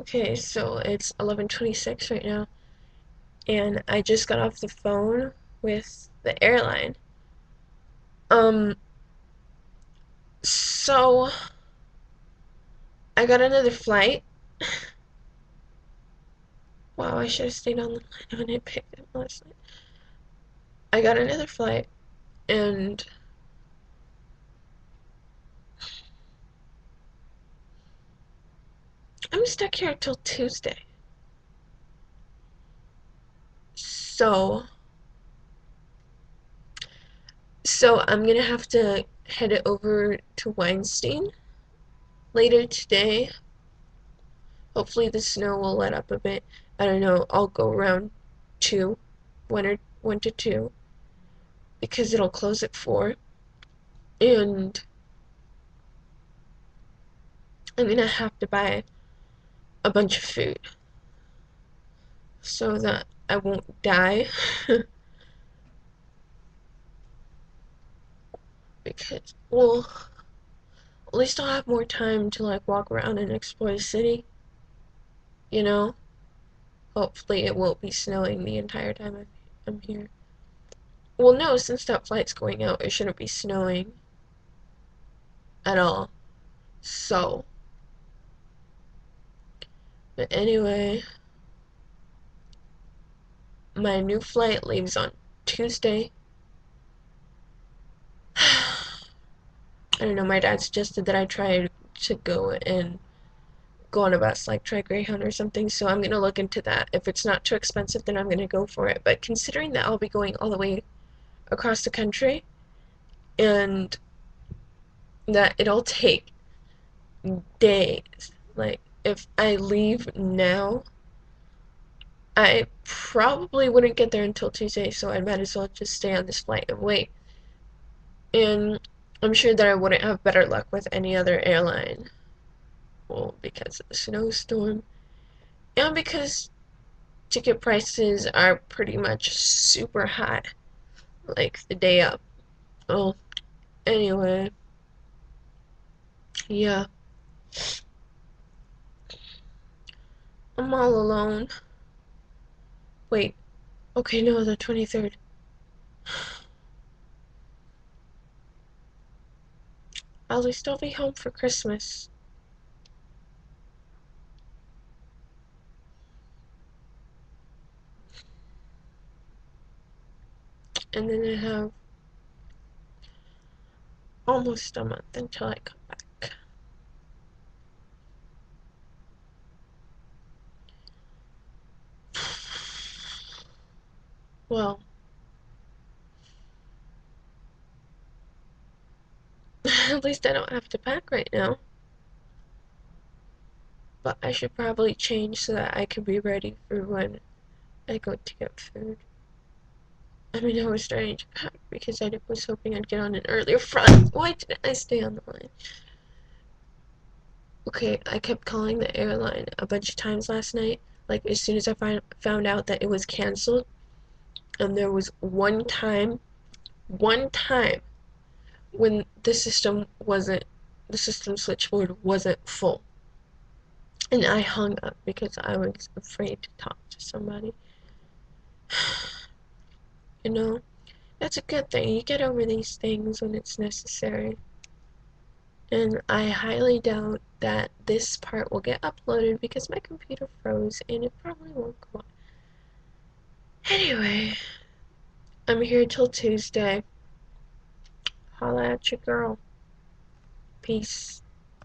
Okay, so it's 11:26 right now, and I just got off the phone with the airline. Um, so I got another flight. Wow, I should have stayed on the line when it picked up last night. I got another flight, and I'm stuck here till Tuesday. So, so I'm gonna have to head it over to Weinstein later today. Hopefully the snow will let up a bit. I don't know. I'll go around 2, 1 to 2, because it'll close at 4. And I'm gonna have to buy a bunch of food so that I won't die. Because, well, at least I'll have more time to like walk around and explore the city, you know? Hopefully it won't be snowing the entire time I'm here. Well, no, since that flight's going out, it shouldn't be snowing at all. So, but anyway, my new flight leaves on Tuesday. I don't know, my dad suggested that I try to go on a bus, like try Greyhound or something, so I'm gonna look into that. If it's not too expensive, then I'm gonna go for it. But considering that I'll be going all the way across the country and that it'll take days, like if I leave now, I probably wouldn't get there until Tuesday, so I might as well just stay on this flight and wait. And I'm sure that I wouldn't have better luck with any other airline. Well, because of the snowstorm, and because ticket prices are pretty much super high, like the day up. Oh, anyway, yeah, I'm all alone. Wait, okay, no, the 23rd. I'll at least I'll be home for Christmas. And then I have almost a month until I come back. Well, at least I don't have to pack right now. But I should probably change so that I can be ready for when I go to get food. I mean, I was starting to pack because I was hoping I'd get on an earlier flight. Why didn't I stay on the line? Okay, I kept calling the airline a bunch of times last night. Like, as soon as I found out that it was canceled, and there was one time when the system switchboard wasn't full. And I hung up because I was afraid to talk to somebody. You know, that's a good thing. You get over these things when it's necessary. And I highly doubt that this part will get uploaded because my computer froze and it probably won't go on. Anyway, I'm here till Tuesday. Holla at your girl. Peace.